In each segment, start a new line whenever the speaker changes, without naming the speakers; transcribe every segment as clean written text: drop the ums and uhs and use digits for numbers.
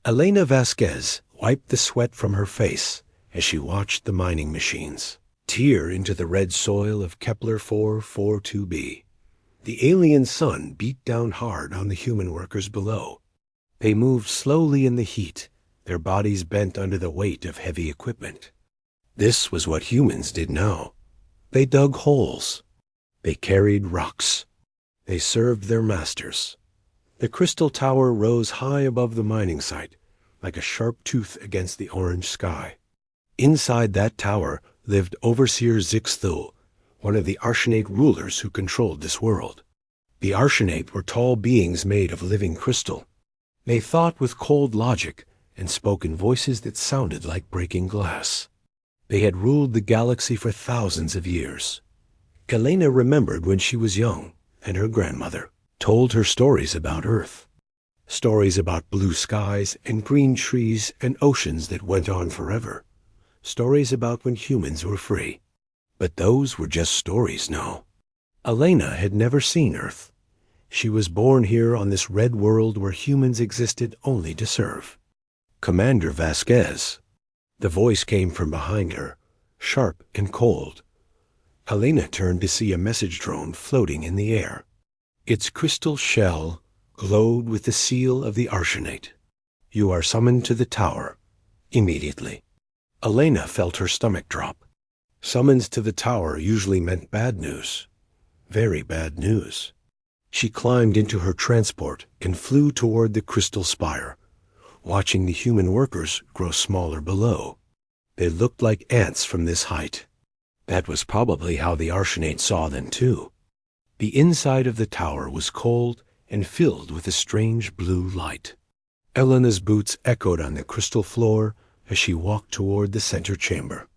Elena Vasquez wiped the sweat from her face as she watched the mining machines tear into the red soil of Kepler 442b. The alien sun beat down hard on the human workers below. They moved slowly in the heat, their bodies bent under the weight of heavy equipment. This was what humans did now. They dug holes. They carried rocks. They served their masters. The crystal tower rose high above the mining site, like a sharp tooth against the orange sky. Inside that tower lived Overseer Zixthul, one of the Arshenate rulers who controlled this world. The Arshenate were tall beings made of living crystal. They thought with cold logic and spoke in voices that sounded like breaking glass. They had ruled the galaxy for thousands of years. Elena remembered when she was young, and her grandmother told her stories about Earth. Stories about blue skies and green trees and oceans that went on forever. Stories about when humans were free. But those were just stories now. Elena had never seen Earth. She was born here on this red world where humans existed only to serve. Commander Vasquez. The voice came from behind her, sharp and cold. Elena turned to see a message drone floating in the air. Its crystal shell glowed with the seal of the Arshenate. You are summoned to the tower. Immediately. Elena felt her stomach drop. Summons to the tower usually meant bad news. Very bad news. She climbed into her transport and flew toward the crystal spire, watching the human workers grow smaller below. They looked like ants from this height. That was probably how the Arshenate saw them too. The inside of the tower was cold and filled with a strange blue light. Elena's boots echoed on the crystal floor as she walked toward the center chamber.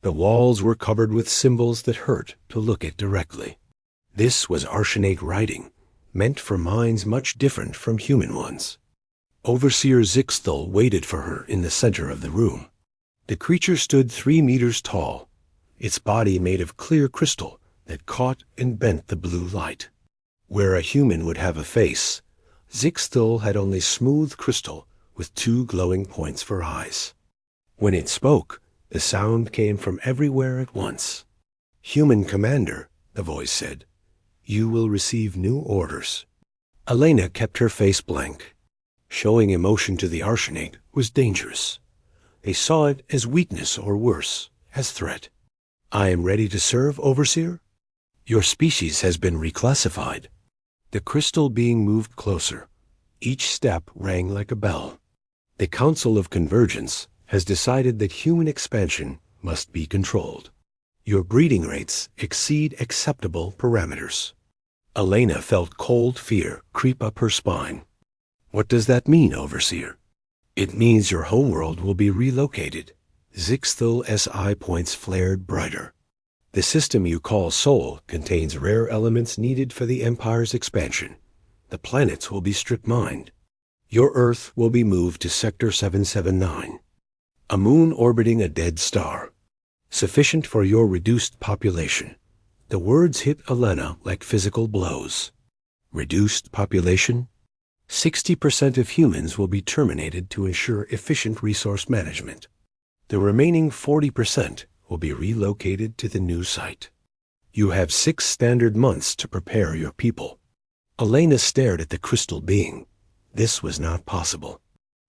The walls were covered with symbols that hurt to look at directly. This was Arshenate writing, meant for minds much different from human ones. Overseer Zixthul waited for her in the center of the room. The creature stood 3 meters tall, its body made of clear crystal that caught and bent the blue light. Where a human would have a face, Zixthul had only smooth crystal with 2 glowing points for eyes. When it spoke, the sound came from everywhere at once. Human commander, the voice said, you will receive new orders. Elena kept her face blank. Showing emotion to the Arshenate was dangerous. They saw it as weakness or worse, as threat. I am ready to serve, Overseer. Your species has been reclassified. The crystal being moved closer. Each step rang like a bell. The Council of Convergence has decided that human expansion must be controlled. Your breeding rates exceed acceptable parameters. Elena felt cold fear creep up her spine. What does that mean, Overseer? It means your homeworld will be relocated. Zixthul SI points flared brighter. The system you call Sol contains rare elements needed for the Empire's expansion. The planets will be strip-mined. Your Earth will be moved to Sector 779, a moon orbiting a dead star, sufficient for your reduced population. The words hit Elena like physical blows. Reduced population? 60% of humans will be terminated to ensure efficient resource management. The remaining 40% will be relocated to the new site. You have 6 standard months to prepare your people. Elena stared at the crystal being. This was not possible.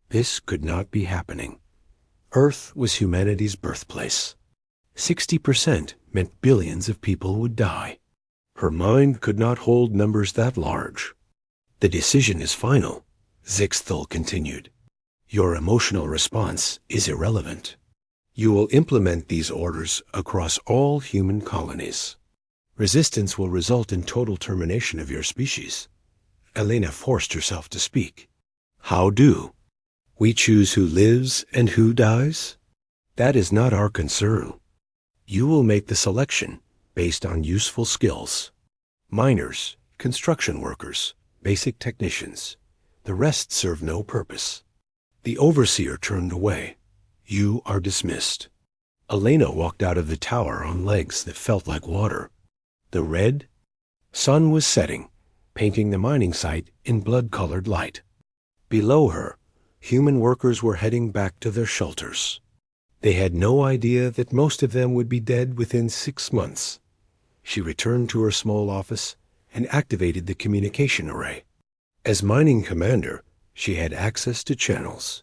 This could not be happening. Earth was humanity's birthplace. 60% meant billions of people would die. Her mind could not hold numbers that large. The decision is final, Zixthul continued. Your emotional response is irrelevant. You will implement these orders across all human colonies. Resistance will result in total termination of your species. Elena forced herself to speak. How do? We choose who lives and who dies? That is not our concern. You will make the selection based on useful skills. Miners, construction workers, basic technicians. The rest serve no purpose. The Overseer turned away. You are dismissed. Elena walked out of the tower on legs that felt like water. The red sun was setting, painting the mining site in blood-colored light. Below her, human workers were heading back to their shelters. They had no idea that most of them would be dead within 6 months. She returned to her small office and activated the communication array. As mining commander, she had access to channels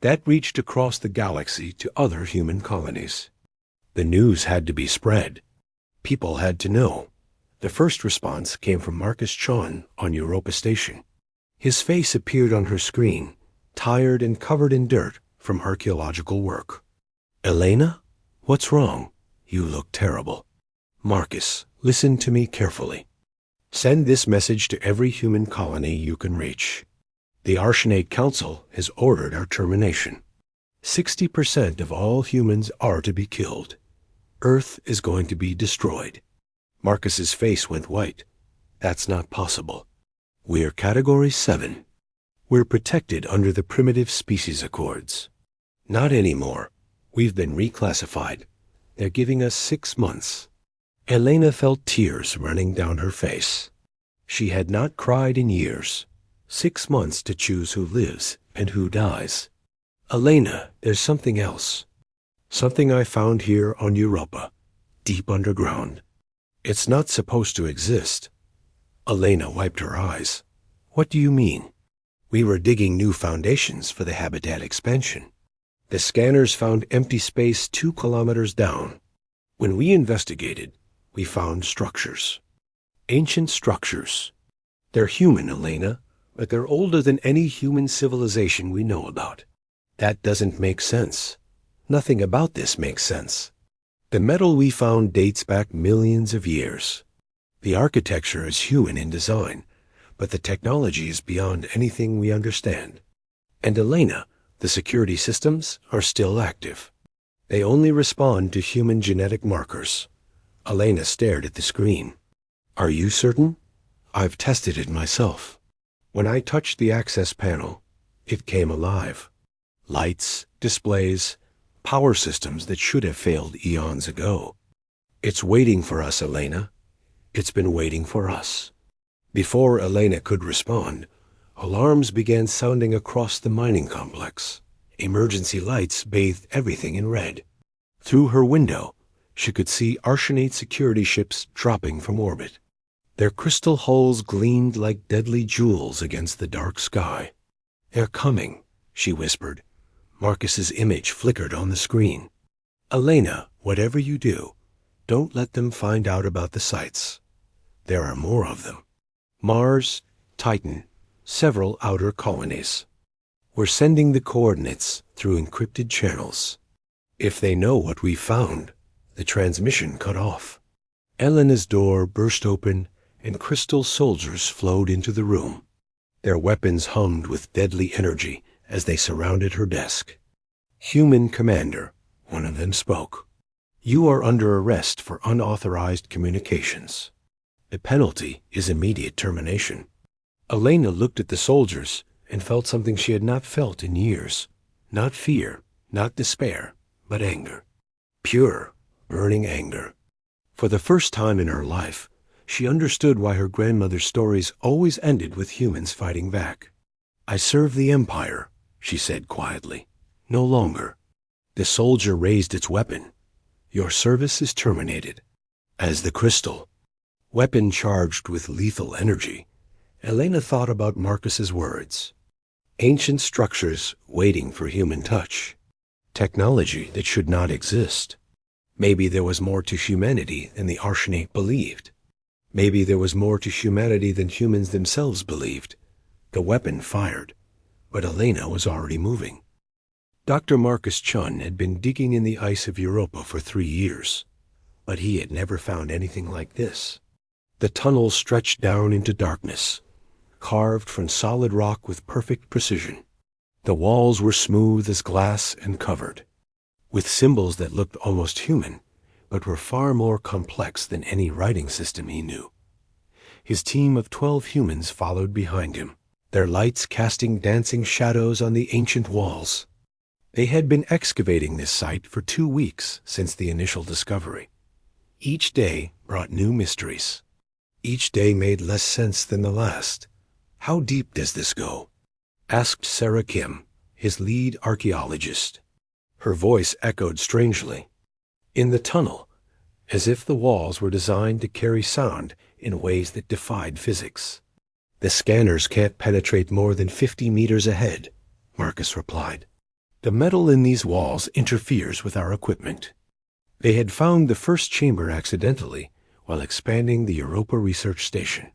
that reached across the galaxy to other human colonies. The news had to be spread. People had to know. The first response came from Marcus Chon on Europa Station. His face appeared on her screen, tired and covered in dirt from archaeological work. "Elena? What's wrong? You look terrible." "Marcus, listen to me carefully. Send this message to every human colony you can reach. The Arshenate Council has ordered our termination. 60% of all humans are to be killed. Earth is going to be destroyed." Marcus's face went white. "That's not possible. We're Category 7. We're protected under the Primitive Species Accords." "Not anymore. We've been reclassified. They're giving us 6 months." Elena felt tears running down her face. She had not cried in years. 6 months to choose who lives and who dies. "Elena, there's something else. Something I found here on Europa, deep underground. It's not supposed to exist." Elena wiped her eyes. "What do you mean?" "We were digging new foundations for the habitat expansion. The scanners found empty space 2 kilometers down. When we investigated, we found structures. Ancient structures. They're human, Elena, but they're older than any human civilization we know about. That doesn't make sense. Nothing about this makes sense. The metal we found dates back millions of years. The architecture is human in design, but the technology is beyond anything we understand. And Elena, the security systems are still active. They only respond to human genetic markers." Elena stared at the screen. "Are you certain?" "I've tested it myself. When I touched the access panel, it came alive. Lights, displays, power systems that should have failed eons ago. It's waiting for us, Elena. It's been waiting for us." Before Elena could respond, alarms began sounding across the mining complex. Emergency lights bathed everything in red. Through her window, she could see Arshenate security ships dropping from orbit. Their crystal hulls gleamed like deadly jewels against the dark sky. "They're coming," she whispered. Marcus's image flickered on the screen. "Elena, whatever you do, don't let them find out about the sites. There are more of them. Mars, Titan, several outer colonies. We're sending the coordinates through encrypted channels. If they know what we found, the transmission cut off." Elena's door burst open and crystal soldiers flowed into the room. Their weapons hummed with deadly energy as they surrounded her desk. "Human Commander," one of them spoke. "You are under arrest for unauthorized communications. The penalty is immediate termination." Elena looked at the soldiers and felt something she had not felt in years. Not fear, not despair, but anger. Pure, burning anger. For the first time in her life, she understood why her grandmother's stories always ended with humans fighting back. "I serve the Empire," she said quietly. "No longer." The soldier raised its weapon. "Your service is terminated." As the crystal, weapon charged with lethal energy, Elena thought about Marcus's words. Ancient structures waiting for human touch. Technology that should not exist. Maybe there was more to humanity than the Arshenate believed. Maybe there was more to humanity than humans themselves believed. The weapon fired, but Elena was already moving. Dr. Marcus Chun had been digging in the ice of Europa for 3 years, but he had never found anything like this. The tunnel stretched down into darkness, carved from solid rock with perfect precision. The walls were smooth as glass and covered, with symbols that looked almost human, but were far more complex than any writing system he knew. His team of 12 humans followed behind him, their lights casting dancing shadows on the ancient walls. They had been excavating this site for 2 weeks since the initial discovery. Each day brought new mysteries. Each day made less sense than the last. "How deep does this go?" asked Sarah Kim, his lead archaeologist. Her voice echoed strangely. In the tunnel, as if the walls were designed to carry sound in ways that defied physics. "The scanners can't penetrate more than 50 meters ahead," Marcus replied. "The metal in these walls interferes with our equipment." They had found the first chamber accidentally while expanding the Europa Research Station.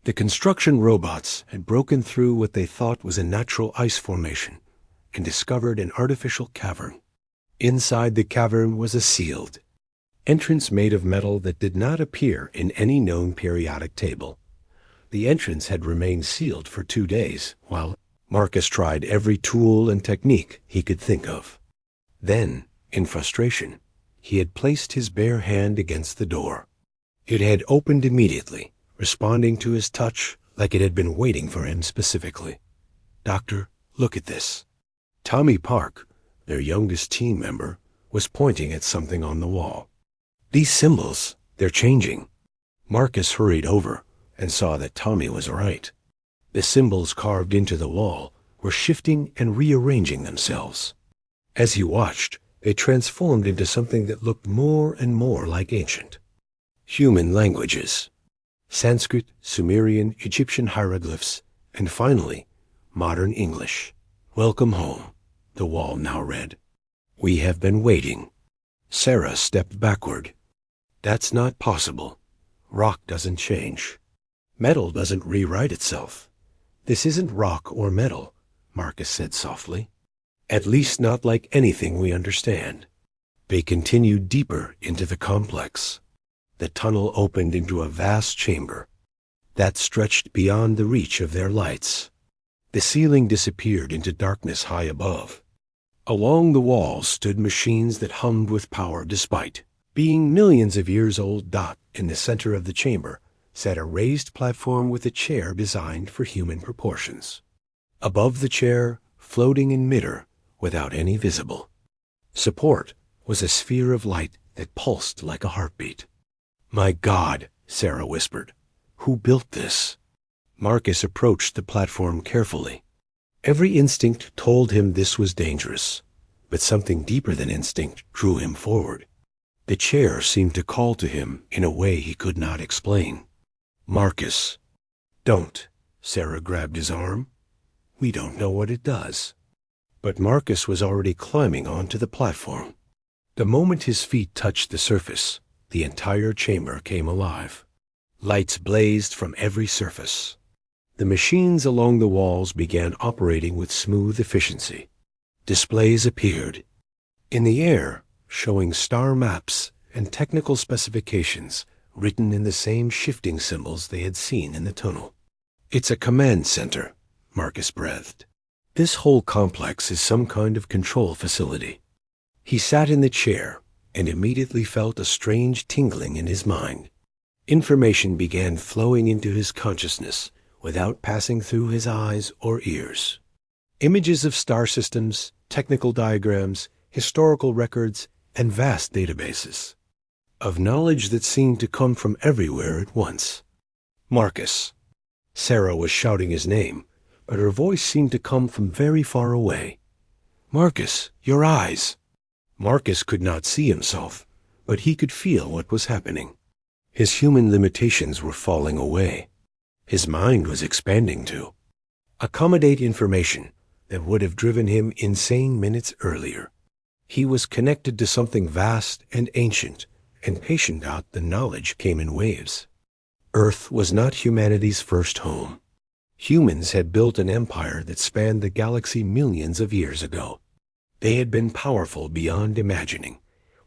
The construction robots had broken through what they thought was a natural ice formation and discovered an artificial cavern. Inside the cavern was a sealed entrance made of metal that did not appear in any known periodic table. The entrance had remained sealed for 2 days, while Marcus tried every tool and technique he could think of. Then, in frustration, he had placed his bare hand against the door. It had opened immediately, responding to his touch like it had been waiting for him specifically. "Doctor, look at this." Tommy Park, their youngest team member, was pointing at something on the wall. "These symbols, they're changing." Marcus hurried over and saw that Tommy was right. The symbols carved into the wall were shifting and rearranging themselves. As he watched, they transformed into something that looked more and more like ancient human languages. Sanskrit, Sumerian, Egyptian hieroglyphs, and finally, modern English. "Welcome home," the wall now read. "We have been waiting." Sarah stepped backward. "That's not possible. Rock doesn't change. Metal doesn't rewrite itself. This isn't rock or metal," Marcus said softly. "At least not like anything we understand." They continued deeper into the complex. The tunnel opened into a vast chamber that stretched beyond the reach of their lights. The ceiling disappeared into darkness high above. Along the walls stood machines that hummed with power despite being millions of years old. In the center of the chamber sat a raised platform with a chair designed for human proportions. Above the chair, floating in midair, without any visible support, was a sphere of light that pulsed like a heartbeat. "My God," Sarah whispered. "Who built this?" Marcus approached the platform carefully. Every instinct told him this was dangerous, but something deeper than instinct drew him forward. The chair seemed to call to him in a way he could not explain. "Marcus." "Don't." Sarah grabbed his arm. "We don't know what it does." But Marcus was already climbing onto the platform. The moment his feet touched the surface, the entire chamber came alive. Lights blazed from every surface. The machines along the walls began operating with smooth efficiency. Displays appeared in the air, showing star maps and technical specifications written in the same shifting symbols they had seen in the tunnel. "It's a command center," Marcus breathed. "This whole complex is some kind of control facility." He sat in the chair and immediately felt a strange tingling in his mind. Information began flowing into his consciousness without passing through his eyes or ears. Images of star systems, technical diagrams, historical records, and vast databases of knowledge that seemed to come from everywhere at once. "Marcus." Sarah was shouting his name, but her voice seemed to come from very far away. "Marcus, your eyes." Marcus could not see himself, but he could feel what was happening. His human limitations were falling away. His mind was expanding to accommodate information that would have driven him insane minutes earlier. He was connected to something vast and ancient, and patient out the knowledge came in waves. Earth was not humanity's first home. Humans had built an empire that spanned the galaxy millions of years ago. They had been powerful beyond imagining,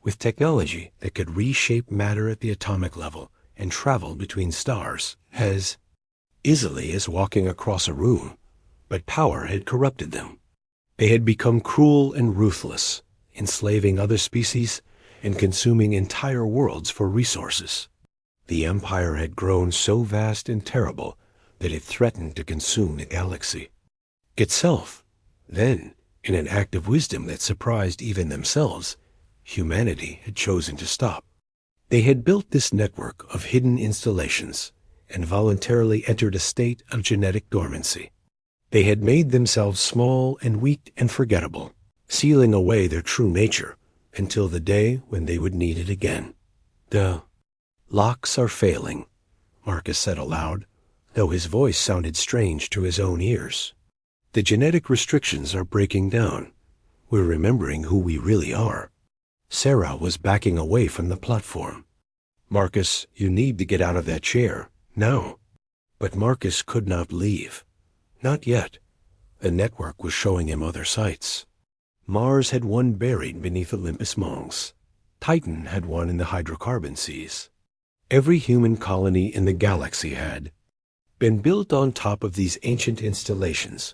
with technology that could reshape matter at the atomic level and travel between stars as easily as walking across a room, but power had corrupted them. They had become cruel and ruthless, enslaving other species and consuming entire worlds for resources. The empire had grown so vast and terrible that it threatened to consume the galaxy itself. Then, in an act of wisdom that surprised even themselves, humanity had chosen to stop. They had built this network of hidden installations and voluntarily entered a state of genetic dormancy. They had made themselves small and weak and forgettable, sealing away their true nature until the day when they would need it again. The locks are failing, Marcus said aloud, though his voice sounded strange to his own ears. The genetic restrictions are breaking down. We're remembering who we really are. Sarah was backing away from the platform. Marcus, you need to get out of that chair, now. But Marcus could not leave. Not yet. The network was showing him other sites. Mars had one buried beneath Olympus Mons. Titan had one in the hydrocarbon seas. Every human colony in the galaxy had been built on top of these ancient installations,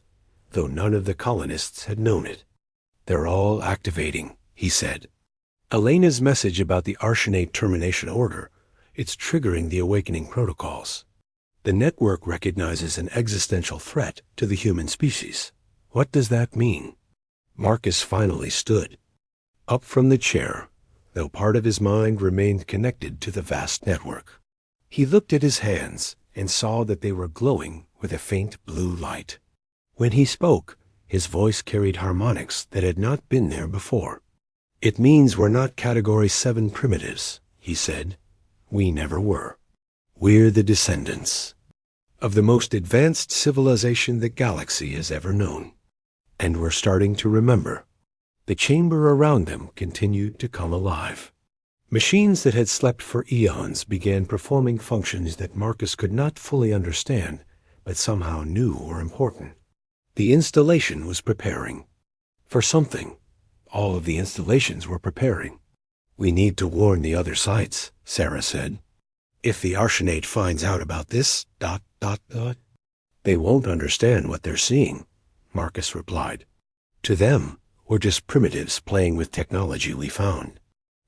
though none of the colonists had known it. They're all activating, he said. Elena's message about the Arsenate termination order, it's triggering the awakening protocols. The network recognizes an existential threat to the human species. What does that mean? Marcus finally stood up from the chair, though part of his mind remained connected to the vast network. He looked at his hands and saw that they were glowing with a faint blue light. When he spoke, his voice carried harmonics that had not been there before. It means we're not Category 7 primitives, he said. We never were. We're the descendants of the most advanced civilization the galaxy has ever known. And we're starting to remember. The chamber around them continued to come alive. Machines that had slept for eons began performing functions that Marcus could not fully understand, but somehow knew were important. The installation was preparing for something. All of the installations were preparing. We need to warn the other sites, Sarah said. If the Arsenate finds out about this, they won't understand what they're seeing, Marcus replied. To them, we're just primitives playing with technology we found.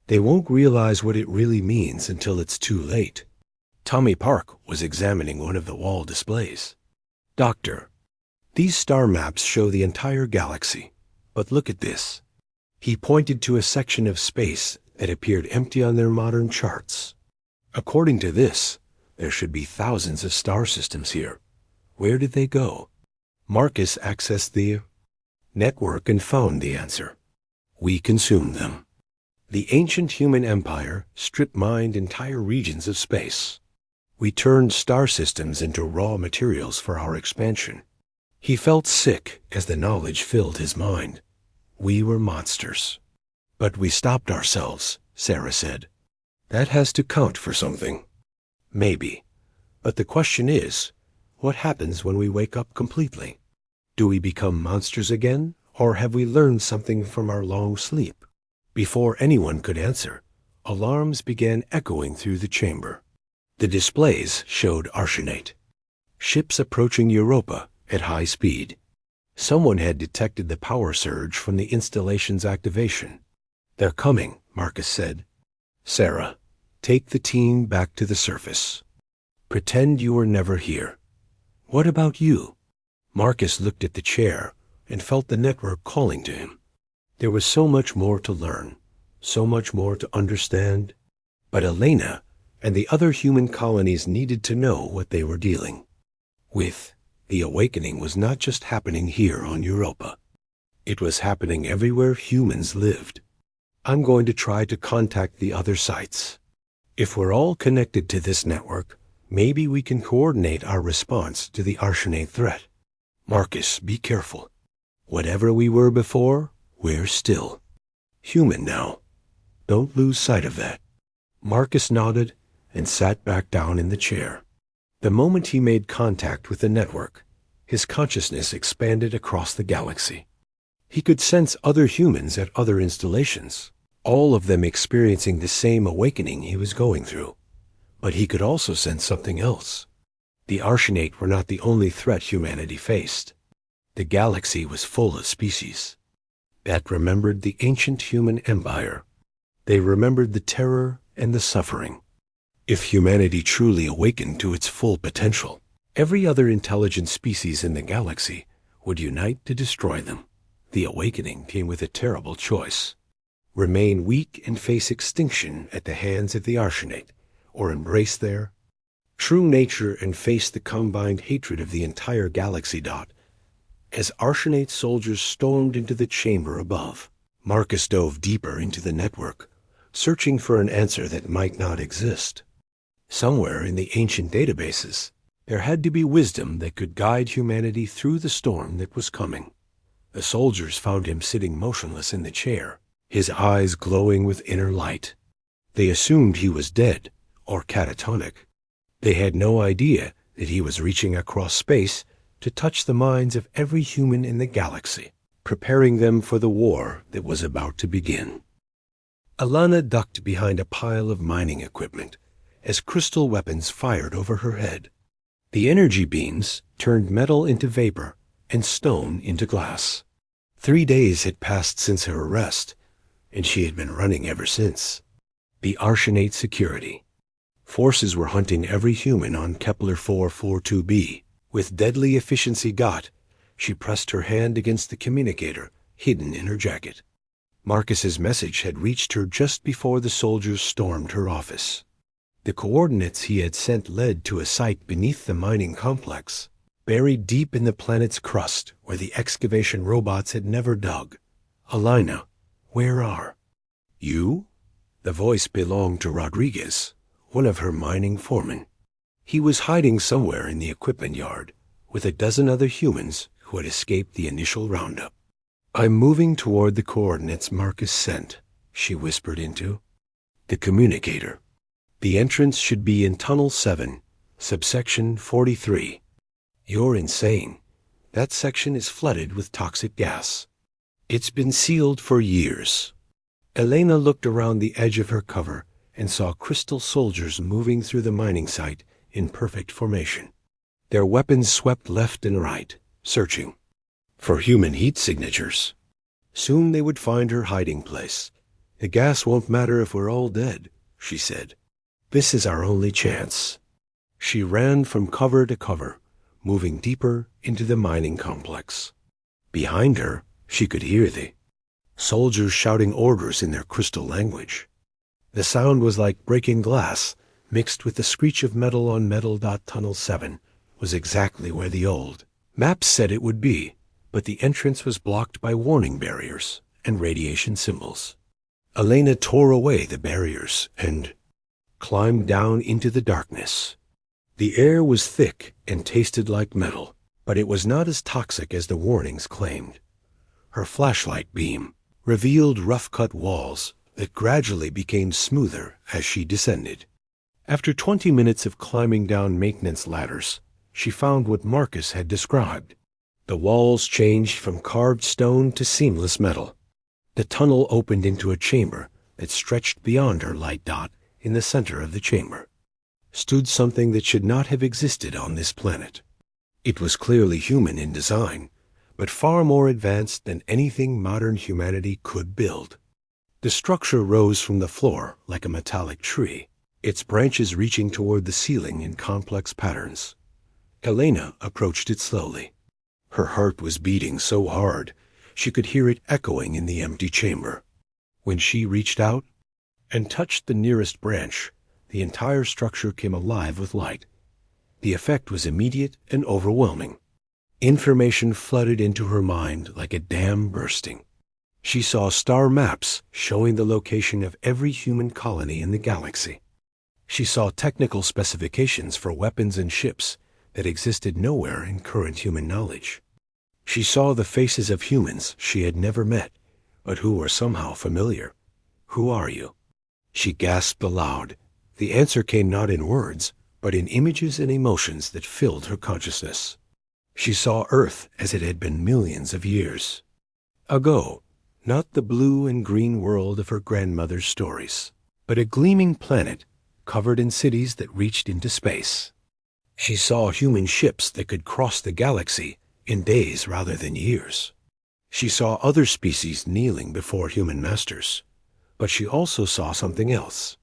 They won't realize what it really means until it's too late. Tommy Park was examining one of the wall displays. Doctor, these star maps show the entire galaxy, but look at this. He pointed to a section of space that appeared empty on their modern charts. According to this, there should be thousands of star systems here. Where did they go? Marcus accessed the network and found the answer. We consumed them. The ancient human empire strip-mined entire regions of space. We turned star systems into raw materials for our expansion. He felt sick as the knowledge filled his mind. We were monsters. But we stopped ourselves, Sarah said. That has to count for something. Maybe. But the question is, what happens when we wake up completely? Do we become monsters again, or have we learned something from our long sleep? Before anyone could answer, alarms began echoing through the chamber. The displays showed Arsenate. Ships approaching Europa at high speed. Someone had detected the power surge from the installation's activation. They're coming, Marcus said. Sarah, take the team back to the surface. Pretend you were never here. What about you? Marcus looked at the chair and felt the network calling to him. There was so much more to learn, so much more to understand. But Elena and the other human colonies needed to know what they were dealing with. The awakening was not just happening here on Europa. It was happening everywhere humans lived. I'm going to try to contact the other sites. If we're all connected to this network, maybe we can coordinate our response to the Arsenate threat. Marcus, be careful. Whatever we were before, we're still human now. Don't lose sight of that. Marcus nodded and sat back down in the chair. The moment he made contact with the network, his consciousness expanded across the galaxy. He could sense other humans at other installations, all of them experiencing the same awakening he was going through. But he could also sense something else. The Arsenate were not the only threat humanity faced. The galaxy was full of species that remembered the ancient human empire. They remembered the terror and the suffering. If humanity truly awakened to its full potential, every other intelligent species in the galaxy would unite to destroy them. The awakening came with a terrible choice. Remain weak and face extinction at the hands of the Arsenate, or embrace their true nature and face the combined hatred of the entire galaxy. as Arsenate soldiers stormed into the chamber above. Marcus dove deeper into the network, searching for an answer that might not exist. Somewhere in the ancient databases, there had to be wisdom that could guide humanity through the storm that was coming. The soldiers found him sitting motionless in the chair, his eyes glowing with inner light. They assumed he was dead or catatonic. They had no idea that he was reaching across space to touch the minds of every human in the galaxy, preparing them for the war that was about to begin. Alana ducked behind a pile of mining equipment as crystal weapons fired over her head. The energy beams turned metal into vapor and stone into glass. 3 days had passed since her arrest, and she had been running ever since. The Arsenate security. Forces were hunting every human on Kepler 442b. With deadly efficiency got, she pressed her hand against the communicator hidden in her jacket. Marcus's message had reached her just before the soldiers stormed her office. The coordinates he had sent led to a site beneath the mining complex, buried deep in the planet's crust where the excavation robots had never dug. Alina, where are you? The voice belonged to Rodriguez, one of her mining foremen. He was hiding somewhere in the equipment yard with a dozen other humans who had escaped the initial roundup. I'm moving toward the coordinates Marcus sent, she whispered into the communicator. The entrance should be in Tunnel 7, subsection 43. You're insane. That section is flooded with toxic gas. It's been sealed for years. Elena looked around the edge of her cover and saw crystal soldiers moving through the mining site in perfect formation. Their weapons swept left and right, searching for human heat signatures. Soon they would find her hiding place. The gas won't matter if we're all dead, she said. This is our only chance. She ran from cover to cover, moving deeper into the mining complex. Behind her, she could hear the soldiers shouting orders in their crystal language. The sound was like breaking glass, mixed with the screech of metal on metal. Tunnel 7 was exactly where the old maps said it would be, but the entrance was blocked by warning barriers and radiation symbols. Elena tore away the barriers and climbed down into the darkness. The air was thick and tasted like metal, but it was not as toxic as the warnings claimed. Her flashlight beam revealed rough-cut walls that gradually became smoother as she descended. After 20 minutes of climbing down maintenance ladders, she found what Marcus had described. The walls changed from carved stone to seamless metal. The tunnel opened into a chamber that stretched beyond her light. In the center of the chamber stood something that should not have existed on this planet. It was clearly human in design, but far more advanced than anything modern humanity could build. The structure rose from the floor like a metallic tree, its branches reaching toward the ceiling in complex patterns. Elena approached it slowly. Her heart was beating so hard she could hear it echoing in the empty chamber. When she reached out and touched the nearest branch, the entire structure came alive with light. The effect was immediate and overwhelming. Information flooded into her mind like a dam bursting. She saw star maps showing the location of every human colony in the galaxy. She saw technical specifications for weapons and ships that existed nowhere in current human knowledge. She saw the faces of humans she had never met, but who were somehow familiar. Who are you? She gasped aloud. The answer came not in words, but in images and emotions that filled her consciousness. She saw Earth as it had been millions of years ago, not the blue and green world of her grandmother's stories, but a gleaming planet covered in cities that reached into space. She saw human ships that could cross the galaxy in days rather than years. She saw other species kneeling before human masters. But she also saw something else.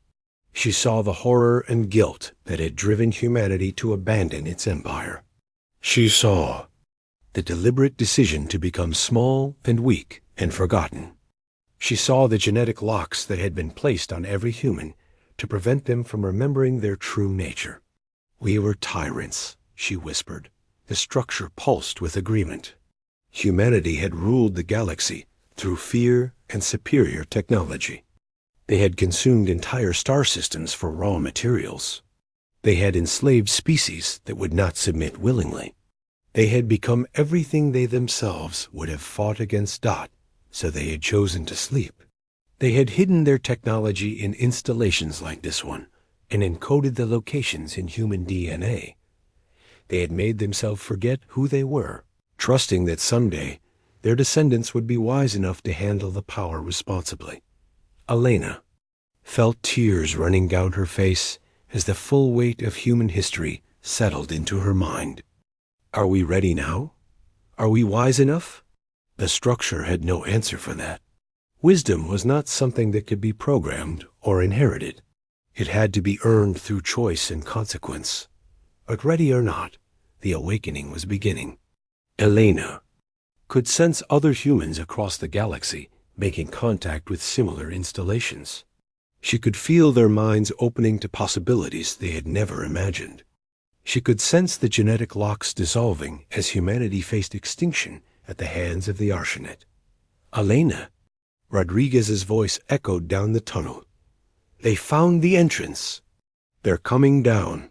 She saw the horror and guilt that had driven humanity to abandon its empire. She saw the deliberate decision to become small and weak and forgotten. She saw the genetic locks that had been placed on every human to prevent them from remembering their true nature. We were tyrants, she whispered. The structure pulsed with agreement. Humanity had ruled the galaxy through fear and superior technology. They had consumed entire star systems for raw materials. They had enslaved species that would not submit willingly. They had become everything they themselves would have fought against Dot, so they had chosen to sleep. They had hidden their technology in installations like this one and encoded the locations in human DNA. They had made themselves forget who they were, trusting that someday their descendants would be wise enough to handle the power responsibly. Elena felt tears running down her face as the full weight of human history settled into her mind. Are we ready now? Are we wise enough? The structure had no answer for that. Wisdom was not something that could be programmed or inherited. It had to be earned through choice and consequence. But ready or not, the awakening was beginning. Elena could sense other humans across the galaxy making contact with similar installations. She could feel their minds opening to possibilities they had never imagined. She could sense the genetic locks dissolving as humanity faced extinction at the hands of the Arshanet. Elena! Rodriguez's voice echoed down the tunnel. They found the entrance. They're coming down.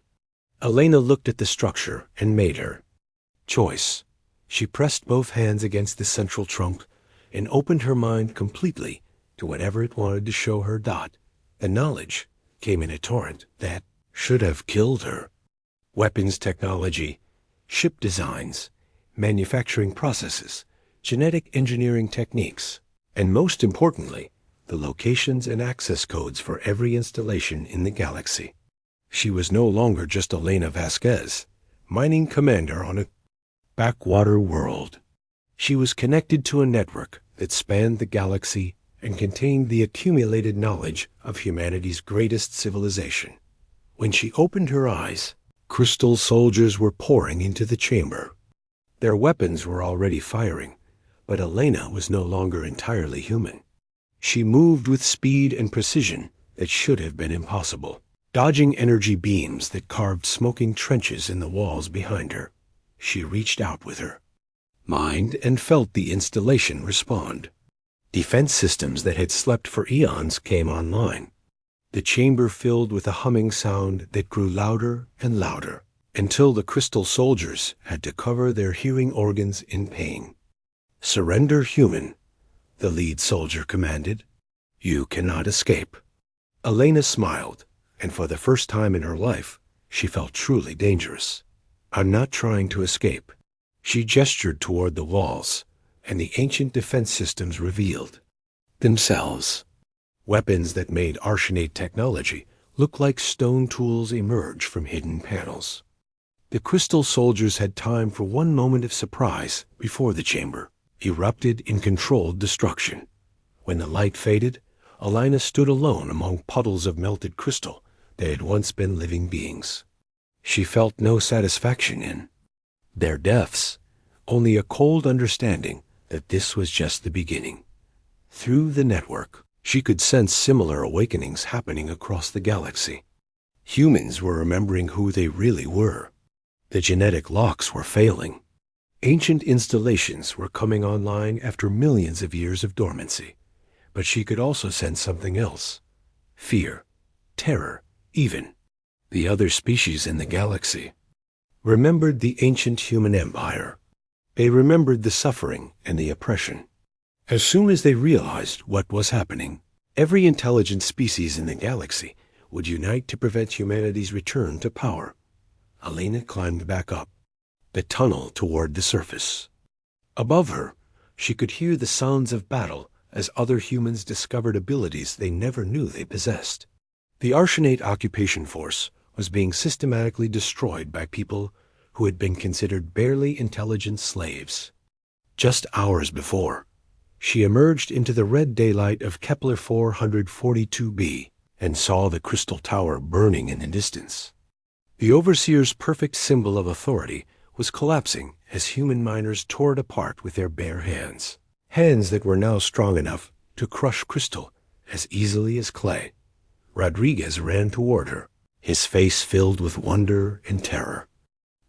Elena looked at the structure and made her choice. She pressed both hands against the central trunk and opened her mind completely to whatever it wanted to show her. Dot. The knowledge came in a torrent that should have killed her. Weapons technology, ship designs, manufacturing processes, genetic engineering techniques, and most importantly, the locations and access codes for every installation in the galaxy. She was no longer just Elena Vasquez, mining commander on a backwater world. She was connected to a network that spanned the galaxy and contained the accumulated knowledge of humanity's greatest civilization. When she opened her eyes, crystal soldiers were pouring into the chamber. Their weapons were already firing, but Elena was no longer entirely human. She moved with speed and precision that should have been impossible, dodging energy beams that carved smoking trenches in the walls behind her. She reached out with her mind and felt the installation respond. Defense systems that had slept for eons came online. The chamber filled with a humming sound that grew louder and louder until the crystal soldiers had to cover their hearing organs in pain. Surrender, human, the lead soldier commanded. You cannot escape. Elena smiled, and for the first time in her life, she felt truly dangerous. I'm not trying to escape. She gestured toward the walls, and the ancient defense systems revealed themselves. Weapons that made Arshanate technology look like stone tools emerge from hidden panels. The crystal soldiers had time for one moment of surprise before the chamber erupted in controlled destruction. When the light faded, Elena stood alone among puddles of melted crystal that had once been living beings. She felt no satisfaction in their deaths, only a cold understanding that this was just the beginning. Through the network, she could sense similar awakenings happening across the galaxy. Humans were remembering who they really were. The genetic locks were failing. Ancient installations were coming online after millions of years of dormancy. But she could also sense something else. Fear, terror, even. The other species in the galaxy remembered the ancient human empire. They remembered the suffering and the oppression. As soon as they realized what was happening, every intelligent species in the galaxy would unite to prevent humanity's return to power. Elena climbed back up the tunnel toward the surface. Above her, she could hear the sounds of battle as other humans discovered abilities they never knew they possessed. The Arshanate occupation force was being systematically destroyed by people who had been considered barely intelligent slaves. Just hours before, she emerged into the red daylight of Kepler 442b and saw the crystal tower burning in the distance. The overseer's perfect symbol of authority was collapsing as human miners tore it apart with their bare hands. Hands that were now strong enough to crush crystal as easily as clay. Rodriguez ran toward her, his face filled with wonder and terror.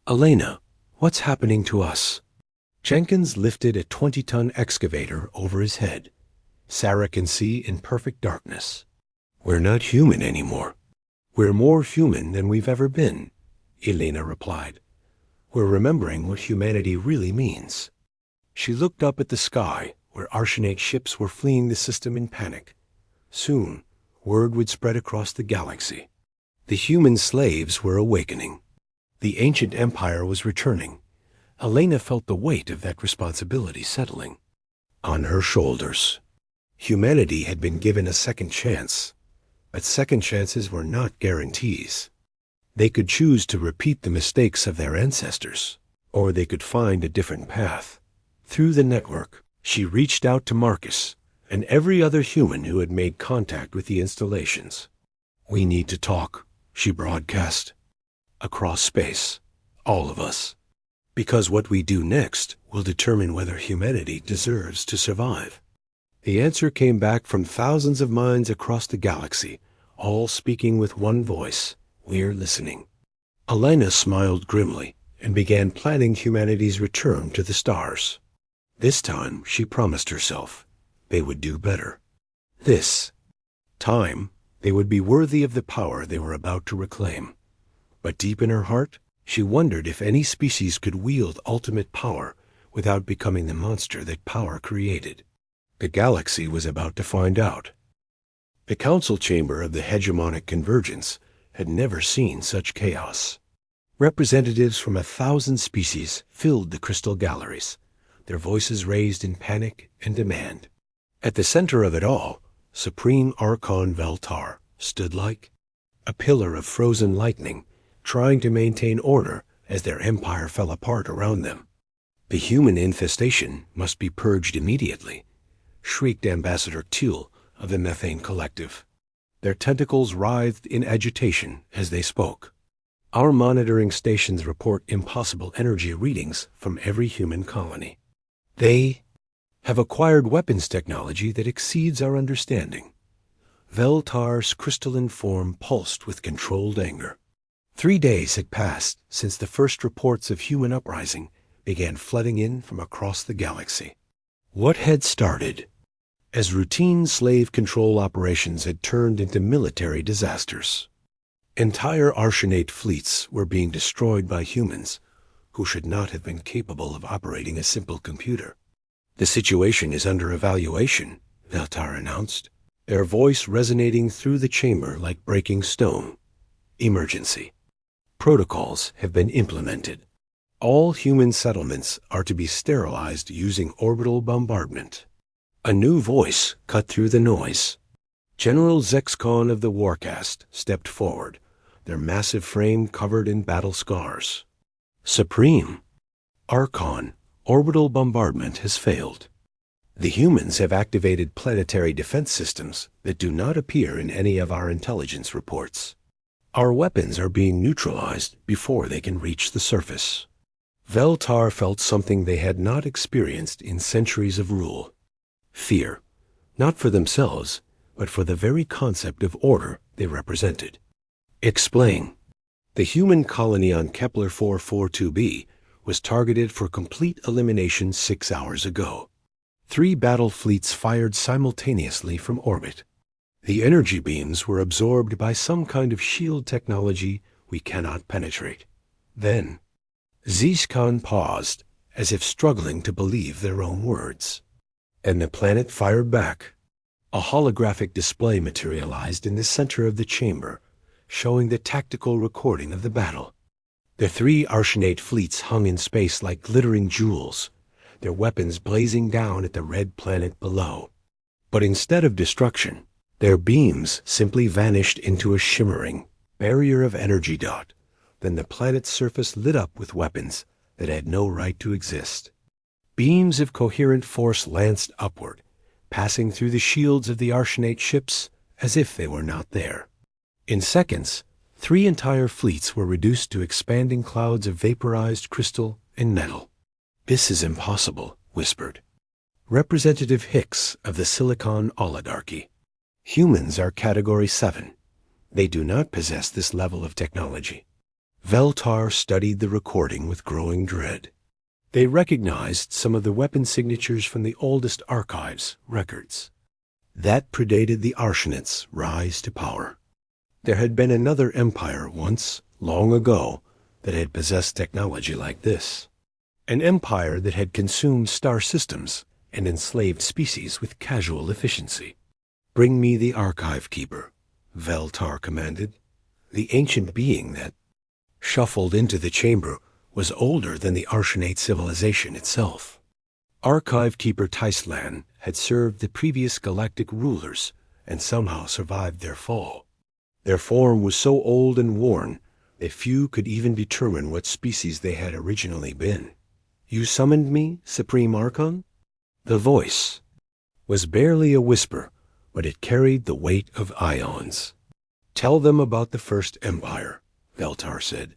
Elena, what's happening to us? Jenkins lifted a 20-ton excavator over his head. Sarah can see in perfect darkness. We're not human anymore. We're more human than we've ever been, Elena replied. We're remembering what humanity really means. She looked up at the sky, where Arshenate ships were fleeing the system in panic. Soon, word would spread across the galaxy. The human slaves were awakening. The ancient empire was returning. Elena felt the weight of that responsibility settling on her shoulders. Humanity had been given a second chance, but second chances were not guarantees. They could choose to repeat the mistakes of their ancestors, or they could find a different path. Through the network, she reached out to Marcus and every other human who had made contact with the installations. We need to talk, she broadcast. Across space, all of us. Because what we do next will determine whether humanity deserves to survive. The answer came back from thousands of minds across the galaxy, all speaking with one voice. We're listening. Elena smiled grimly and began planning humanity's return to the stars. This time, she promised herself, they would do better. This time, they would be worthy of the power they were about to reclaim. But deep in her heart, she wondered if any species could wield ultimate power without becoming the monster that power created. The galaxy was about to find out. The council chamber of the hegemonic convergence had never seen such chaos. Representatives from 1,000 species filled the crystal galleries, their voices raised in panic and demand. At the center of it all, Supreme Archon Veltar stood like a pillar of frozen lightning, trying to maintain order as their empire fell apart around them. The human infestation must be purged immediately, shrieked Ambassador Teal of the Methane Collective. Their tentacles writhed in agitation as they spoke. Our monitoring stations report impossible energy readings from every human colony. They have acquired weapons technology that exceeds our understanding. Veltar's crystalline form pulsed with controlled anger. 3 days had passed since the first reports of human uprising began flooding in from across the galaxy. What had started as routine slave control operations had turned into military disasters. Entire Arshenate fleets were being destroyed by humans who should not have been capable of operating a simple computer. The situation is under evaluation, Veltar announced, their voice resonating through the chamber like breaking stone. Emergency. Protocols have been implemented. All human settlements are to be sterilized using orbital bombardment. A new voice cut through the noise. General Zexcon of the Warcast stepped forward, their massive frame covered in battle scars. Supreme Archon, orbital bombardment has failed. The humans have activated planetary defense systems that do not appear in any of our intelligence reports. Our weapons are being neutralized before they can reach the surface. Veltar felt something they had not experienced in centuries of rule. Fear, not for themselves, but for the very concept of order they represented. Explain. The human colony on Kepler 442b was targeted for complete elimination 6 hours ago. 3 battle fleets fired simultaneously from orbit. The energy beams were absorbed by some kind of shield technology we cannot penetrate. Then, Zishkan paused, as if struggling to believe their own words. And the planet fired back. A holographic display materialized in the center of the chamber, showing the tactical recording of the battle. The 3 Arshenate fleets hung in space like glittering jewels, their weapons blazing down at the red planet below. But instead of destruction, their beams simply vanished into a shimmering barrier of energy dot. Then the planet's surface lit up with weapons that had no right to exist. Beams of coherent force lanced upward, passing through the shields of the Arshenate ships as if they were not there. In seconds, 3 entire fleets were reduced to expanding clouds of vaporized crystal and metal. This is impossible, whispered Representative Hicks of the Silicon Oligarchy. Humans are Category 7. They do not possess this level of technology. Veltar studied the recording with growing dread. They recognized some of the weapon signatures from the oldest archives records. That predated the Arshanites' rise to power. There had been another empire once, long ago, that had possessed technology like this. An empire that had consumed star systems and enslaved species with casual efficiency. "Bring me the archive keeper," Veltar commanded. The ancient being that shuffled into the chamber was older than the Arshanate civilization itself. Archive keeper Taislan had served the previous galactic rulers and somehow survived their fall. Their form was so old and worn that few could even determine what species they had originally been. "You summoned me, Supreme Archon?" The voice was barely a whisper, but it carried the weight of ions. "Tell them about the First Empire," Veltar said.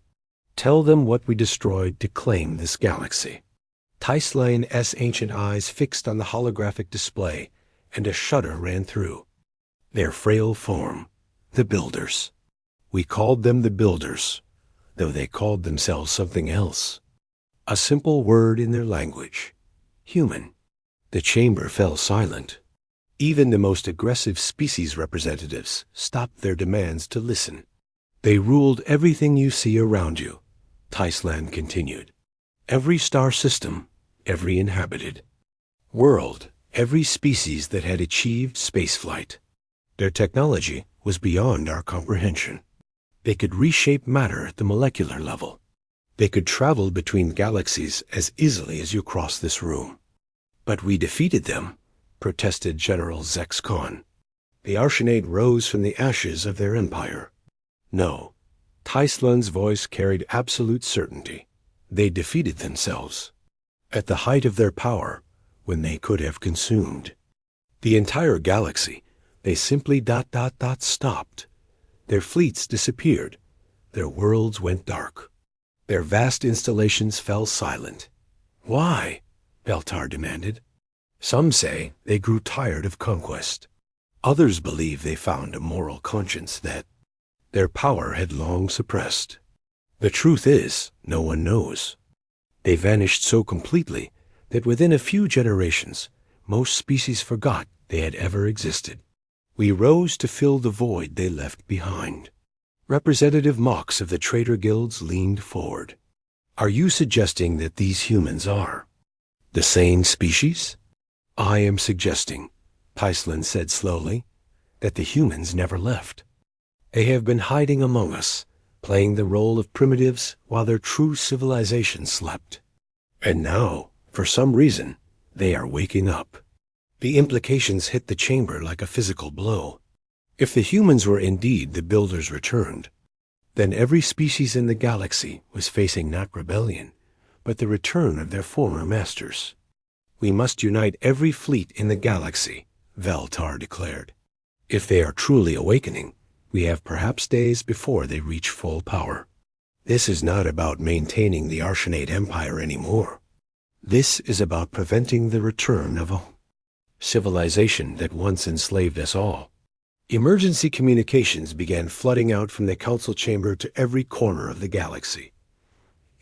"Tell them what we destroyed to claim this galaxy." Taislan's ancient eyes fixed on the holographic display, and a shudder ran through their frail form. "The Builders. We called them the Builders, though they called themselves something else. A simple word in their language. Human." The chamber fell silent. Even the most aggressive species representatives stopped their demands to listen. "They ruled everything you see around you," Taislan continued. "Every star system, every inhabited world, every species that had achieved spaceflight. Their technology was beyond our comprehension. They could reshape matter at the molecular level. They could travel between galaxies as easily as you cross this room. But we defeated them," protested General Zex Khan. The Arshanate rose from the ashes of their empire. "No." Taislan's voice carried absolute certainty. "They defeated themselves. At the height of their power, when they could have consumed the entire galaxy, they simply stopped. Their fleets disappeared. Their worlds went dark. Their vast installations fell silent." "Why?" Veltar demanded. "Some say they grew tired of conquest. Others believe they found a moral conscience that their power had long suppressed. The truth is, no one knows. They vanished so completely that within a few generations, most species forgot they had ever existed. We rose to fill the void they left behind." Representative Mox of the Trader Guilds leaned forward. "Are you suggesting that these humans are the same species?" "I am suggesting," Taislan said slowly, "that the humans never left. They have been hiding among us, playing the role of primitives while their true civilization slept. And now, for some reason, they are waking up." The implications hit the chamber like a physical blow. If the humans were indeed the Builders returned, then every species in the galaxy was facing not rebellion, but the return of their former masters. "We must unite every fleet in the galaxy," Veltar declared. "If they are truly awakening, we have perhaps days before they reach full power. This is not about maintaining the Arshanate Empire anymore. This is about preventing the return of a civilization that once enslaved us all." Emergency communications began flooding out from the council chamber to every corner of the galaxy.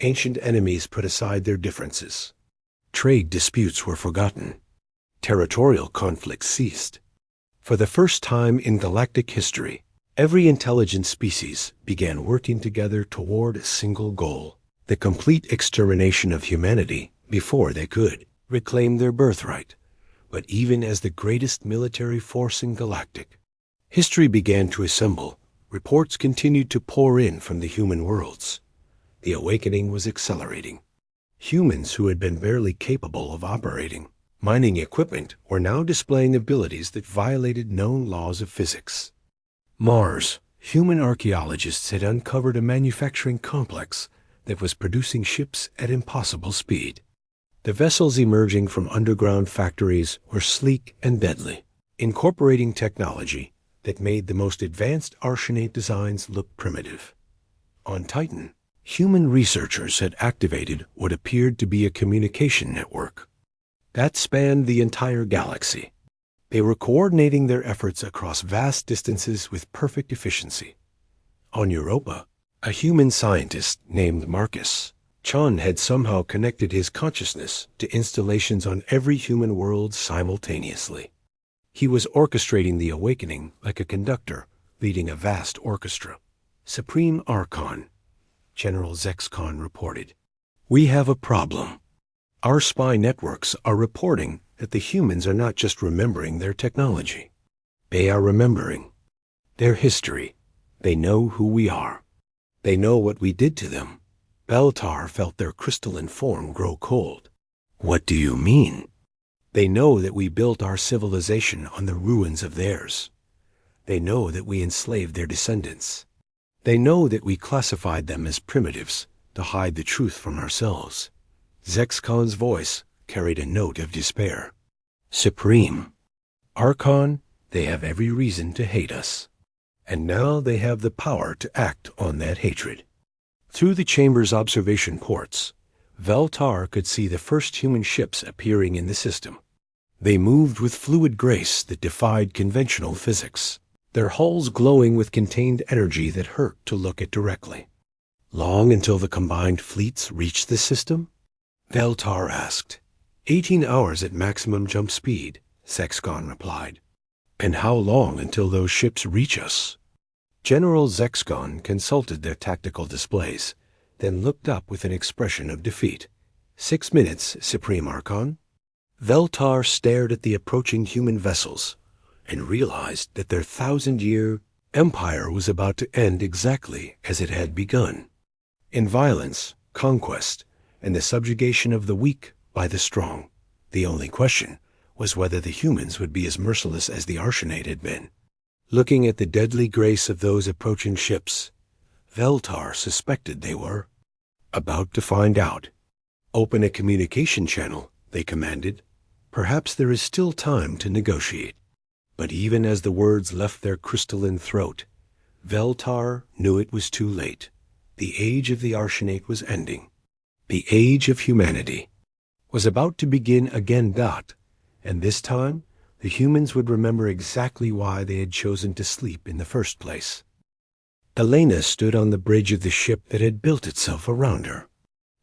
Ancient enemies put aside their differences. Trade disputes were forgotten. Territorial conflicts ceased. For the first time in galactic history, every intelligent species began working together toward a single goal: the complete extermination of humanity before they could reclaim their birthright. But even as the greatest military force in galactic history began to assemble, reports continued to pour in from the human worlds. The awakening was accelerating. Humans who had been barely capable of operating mining equipment were now displaying abilities that violated known laws of physics. Mars, human archaeologists had uncovered a manufacturing complex that was producing ships at impossible speed. The vessels emerging from underground factories were sleek and deadly, incorporating technology that made the most advanced Arshanate designs look primitive. On Titan, human researchers had activated what appeared to be a communication network that spanned the entire galaxy. They were coordinating their efforts across vast distances with perfect efficiency. On Europa, a human scientist named Marcus Chon had somehow connected his consciousness to installations on every human world simultaneously. He was orchestrating the awakening like a conductor leading a vast orchestra. Supreme Archon, General Zexcon reported. We have a problem. Our spy networks are reporting that the humans are not just remembering their technology. They are remembering their history. They know who we are. They know what we did to them. Beltar felt their crystalline form grow cold. What do you mean? They know that we built our civilization on the ruins of theirs. They know that we enslaved their descendants. They know that we classified them as primitives to hide the truth from ourselves. Zexcon's voice carried a note of despair. Supreme Archon, they have every reason to hate us. And now they have the power to act on that hatred. Through the chamber's observation ports, Veltar could see the first human ships appearing in the system. They moved with fluid grace that defied conventional physics, their hulls glowing with contained energy that hurt to look at directly. Long until the combined fleets reached the system? Veltar asked. 18 hours at maximum jump speed, Zexcon replied. And how long until those ships reach us? General Zexcon consulted their tactical displays, then looked up with an expression of defeat. 6 minutes, Supreme Archon. Veltar stared at the approaching human vessels and realized that their 1,000-year empire was about to end exactly as it had begun. In violence, conquest, and the subjugation of the weak by the strong. The only question was whether the humans would be as merciless as the Arshenate had been. Looking at the deadly grace of those approaching ships, Veltar suspected they were about to find out. Open a communication channel, they commanded. Perhaps there is still time to negotiate. But even as the words left their crystalline throat, Veltar knew it was too late. The age of the Arshenate was ending. The age of humanity was about to begin again. And this time, the humans would remember exactly why they had chosen to sleep in the first place. Elena stood on the bridge of the ship that had built itself around her.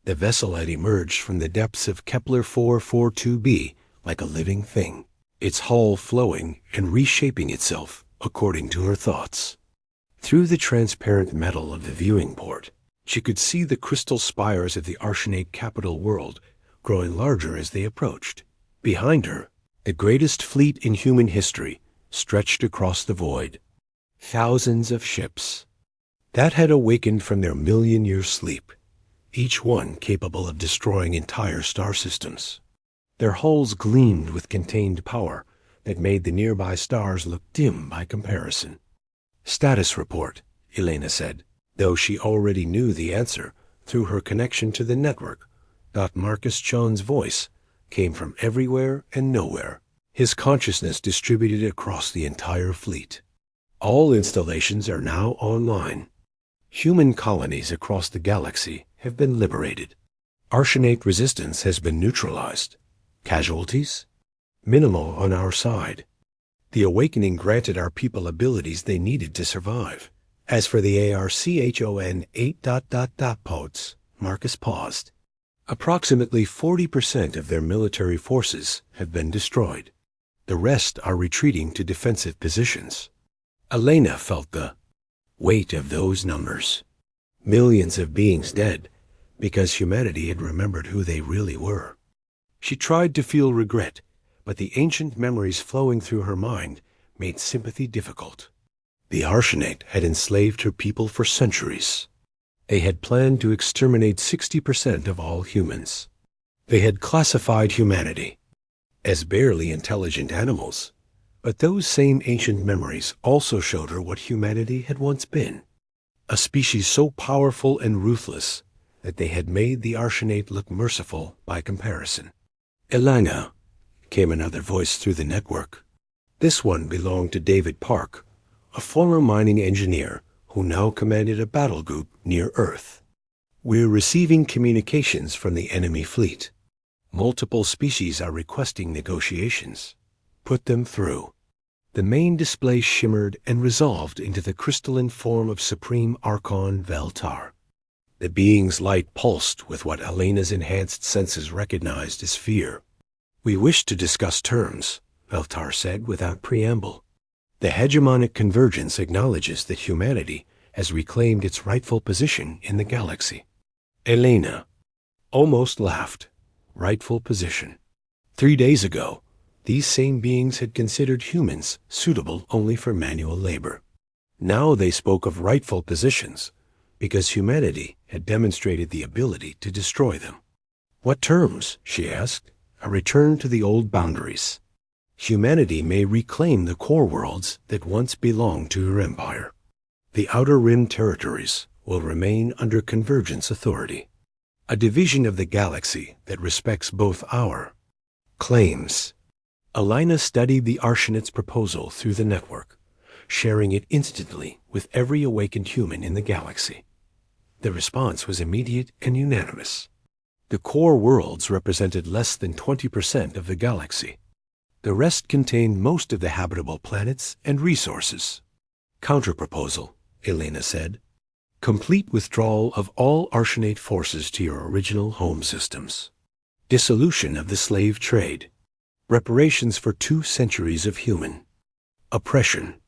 The vessel had emerged from the depths of Kepler 442b like a living thing, its hull flowing and reshaping itself according to her thoughts. Through the transparent metal of the viewing port, she could see the crystal spires of the Arshenate capital world growing larger as they approached. Behind her, the greatest fleet in human history stretched across the void. Thousands of ships that had awakened from their million-year sleep, each one capable of destroying entire star systems. Their hulls gleamed with contained power that made the nearby stars look dim by comparison. Status report, Elena said, though she already knew the answer through her connection to the network. Marcus Chon's voice came from everywhere and nowhere, his consciousness distributed across the entire fleet. All installations are now online. Human colonies across the galaxy have been liberated. Arshenate resistance has been neutralized. Casualties? Minimal on our side. The awakening granted our people abilities they needed to survive. As for the ARCHON 8... pods, Marcus paused. Approximately 40% of their military forces have been destroyed. The rest are retreating to defensive positions. Elena felt the weight of those numbers. Millions of beings dead because humanity had remembered who they really were. She tried to feel regret, but the ancient memories flowing through her mind made sympathy difficult. The Arshenate had enslaved her people for centuries. They had planned to exterminate 60% of all humans. They had classified humanity as barely intelligent animals. But those same ancient memories also showed her what humanity had once been. A species so powerful and ruthless that they had made the Arshenate look merciful by comparison. Elena, came another voice through the network. This one belonged to David Park, a former mining engineer who now commanded a battle group near Earth. We're receiving communications from the enemy fleet. Multiple species are requesting negotiations. Put them through. The main display shimmered and resolved into the crystalline form of Supreme Archon Veltar. The being's light pulsed with what Elena's enhanced senses recognized as fear. "We wish to discuss terms," Veltar said without preamble. "The hegemonic convergence acknowledges that humanity has reclaimed its rightful position in the galaxy." Elena almost laughed. Rightful position. 3 days ago, these same beings had considered humans suitable only for manual labor. Now they spoke of rightful positions because humanity had demonstrated the ability to destroy them. "What terms?" she asked. "A return to the old boundaries. Humanity may reclaim the core worlds that once belonged to her empire. The Outer Rim territories will remain under convergence authority, a division of the galaxy that respects both our claims." Elena studied the Arshinet's proposal through the network, sharing it instantly with every awakened human in the galaxy. The response was immediate and unanimous. The core worlds represented less than 20% of the galaxy. The rest contained most of the habitable planets and resources. "Counterproposal," Elena said. "Complete withdrawal of all Arshinate forces to your original home systems. Dissolution of the slave trade. Reparations for 2 centuries of human oppression."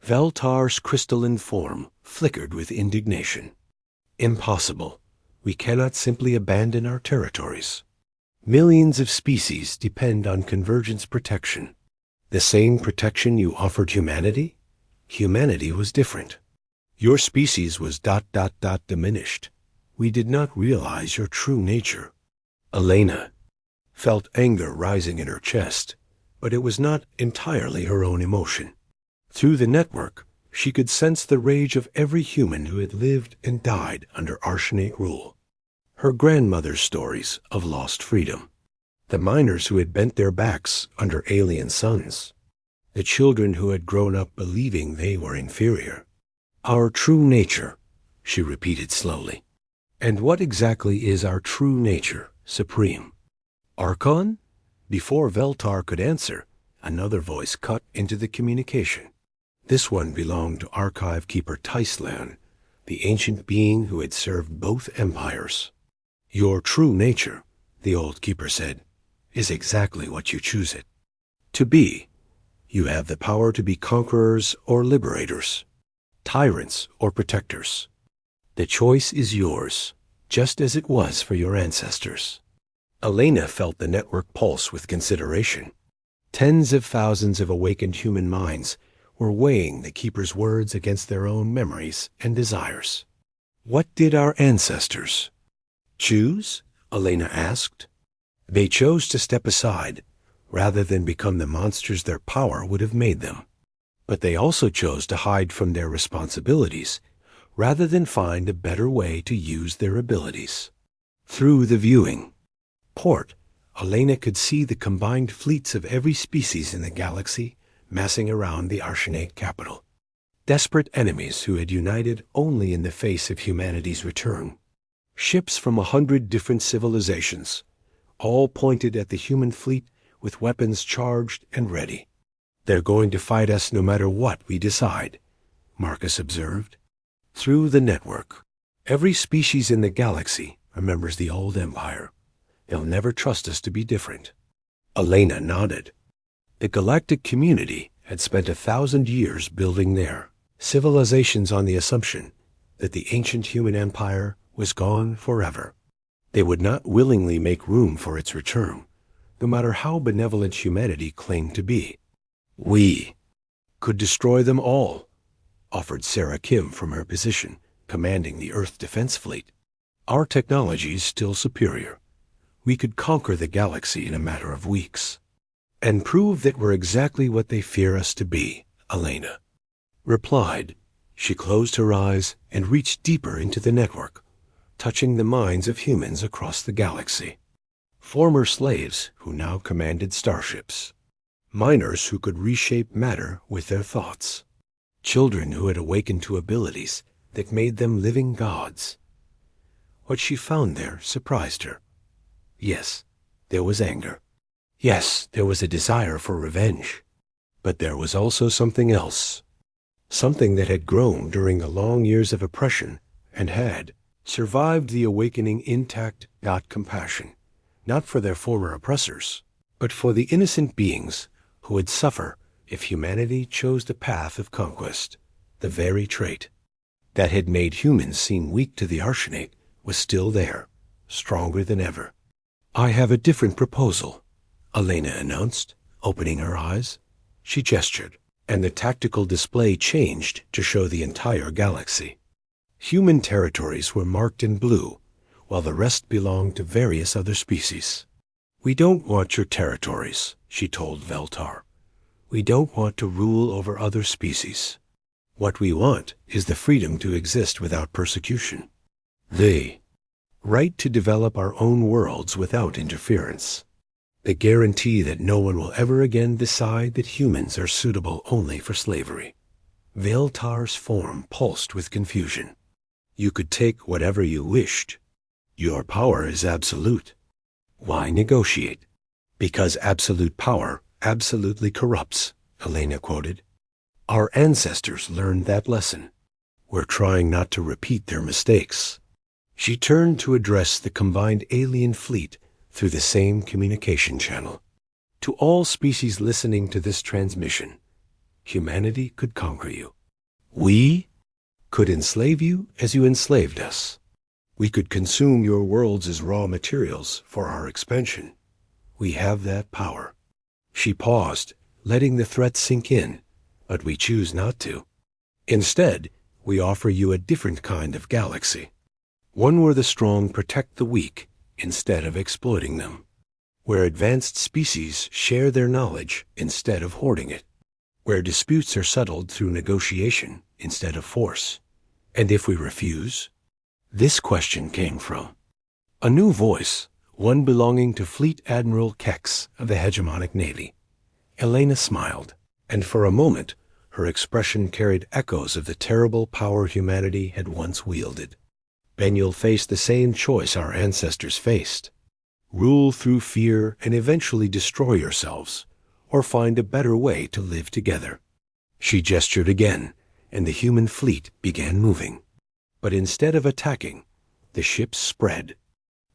Veltar's crystalline form flickered with indignation. "Impossible. We cannot simply abandon our territories. Millions of species depend on convergence protection. The same protection you offered humanity? Humanity was different. Your species was ... diminished. We did not realize your true nature." Elena felt anger rising in her chest, but it was not entirely her own emotion. Through the network, she could sense the rage of every human who had lived and died under Arshinate rule. Her grandmother's stories of lost freedom. The miners who had bent their backs under alien suns. The children who had grown up believing they were inferior. "Our true nature," she repeated slowly. "And what exactly is our true nature, Supreme?" "Archon?" Before Veltar could answer, another voice cut into the communication. This one belonged to Archive Keeper Tyslan, the ancient being who had served both empires. "Your true nature," the old keeper said, "is exactly what you choose it to be. You have the power to be conquerors or liberators, tyrants or protectors. The choice is yours, just as it was for your ancestors." Elena felt the network pulse with consideration. Tens of thousands of awakened human minds were weighing the keeper's words against their own memories and desires. "What did our ancestors choose?" Elena asked. "They chose to step aside, rather than become the monsters their power would have made them. But they also chose to hide from their responsibilities, rather than find a better way to use their abilities." Through the viewing port, Elena could see the combined fleets of every species in the galaxy massing around the Arshinate capital. Desperate enemies who had united only in the face of humanity's return. Ships from 100 different civilizations, all pointed at the human fleet with weapons charged and ready. "They're going to fight us no matter what we decide," Marcus observed. Through the network, every species in the galaxy remembers the old empire. They'll never trust us to be different. Elena nodded. The galactic community had spent 1,000 years building their civilizations on the assumption that the ancient human empire was gone forever. They would not willingly make room for its return, no matter how benevolent humanity claimed to be. "We could destroy them all," offered Sarah Kim from her position, commanding the Earth Defense Fleet. "Our technology is still superior. We could conquer the galaxy in a matter of weeks." "And prove that we're exactly what they fear us to be," Elena replied. She closed her eyes and reached deeper into the network, touching the minds of humans across the galaxy. Former slaves who now commanded starships. Miners who could reshape matter with their thoughts. Children who had awakened to abilities that made them living gods. What she found there surprised her. Yes, there was anger. Yes, there was a desire for revenge. But there was also something else. Something that had grown during the long years of oppression and had survived the awakening intact, got compassion, not for their former oppressors, but for the innocent beings who would suffer if humanity chose the path of conquest. The very trait that had made humans seem weak to the Arshenate was still there, stronger than ever. "I have a different proposal," Elena announced, opening her eyes. She gestured, and the tactical display changed to show the entire galaxy. Human territories were marked in blue, while the rest belonged to various other species. "We don't want your territories," she told Veltar. "We don't want to rule over other species. What we want is the freedom to exist without persecution. The right to develop our own worlds without interference. The guarantee that no one will ever again decide that humans are suitable only for slavery." Veltar's form pulsed with confusion. "You could take whatever you wished. Your power is absolute. Why negotiate?" "Because absolute power absolutely corrupts," Elena quoted. "Our ancestors learned that lesson. We're trying not to repeat their mistakes." She turned to address the combined alien fleet through the same communication channel. "To all species listening to this transmission, humanity could conquer you. We could enslave you as you enslaved us. We could consume your worlds as raw materials for our expansion. We have that power." She paused, letting the threat sink in. "But we choose not to. Instead, we offer you a different kind of galaxy. One where the strong protect the weak instead of exploiting them. Where advanced species share their knowledge instead of hoarding it. Where disputes are settled through negotiation instead of force. And if we refuse?" This question came from a new voice, one belonging to Fleet Admiral Kex of the Hegemonic Navy. Elena smiled, and for a moment her expression carried echoes of the terrible power humanity had once wielded. "Then you'll face the same choice our ancestors faced. Rule through fear and eventually destroy yourselves, or find a better way to live together." She gestured again, and the human fleet began moving. But instead of attacking, the ships spread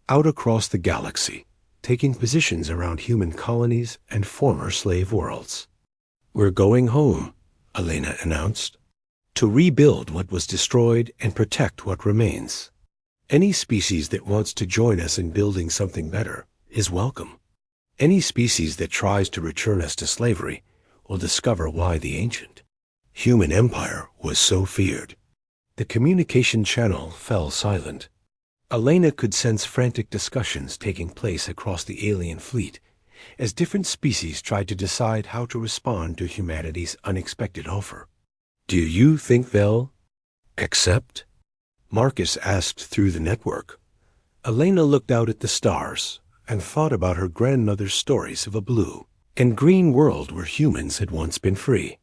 out across the galaxy, taking positions around human colonies and former slave worlds. "We're going home," Elena announced, "to rebuild what was destroyed and protect what remains. Any species that wants to join us in building something better is welcome. Any species that tries to return us to slavery will discover why the ancient human empire was so feared." The communication channel fell silent. Elena could sense frantic discussions taking place across the alien fleet as different species tried to decide how to respond to humanity's unexpected offer. "Do you think they'll accept?" Marcus asked through the network. Elena looked out at the stars and thought about her grandmother's stories of a blue and green world where humans had once been free.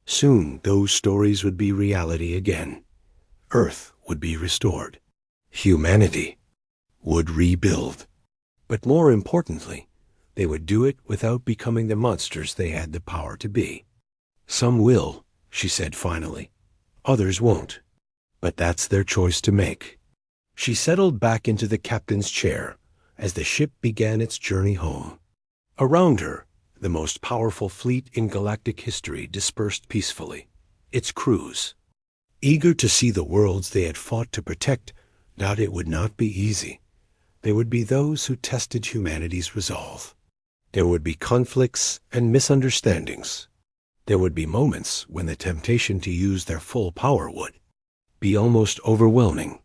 Soon those stories would be reality again. Earth would be restored. Humanity would rebuild. But more importantly, they would do it without becoming the monsters they had the power to be. "Some will," she said finally. "Others won't. But that's their choice to make." She settled back into the captain's chair as the ship began its journey home. Around her, the most powerful fleet in galactic history dispersed peacefully, its crews eager to see the worlds they had fought to protect. Not it would not be easy. There would be those who tested humanity's resolve. There would be conflicts and misunderstandings. There would be moments when the temptation to use their full power would be almost overwhelming.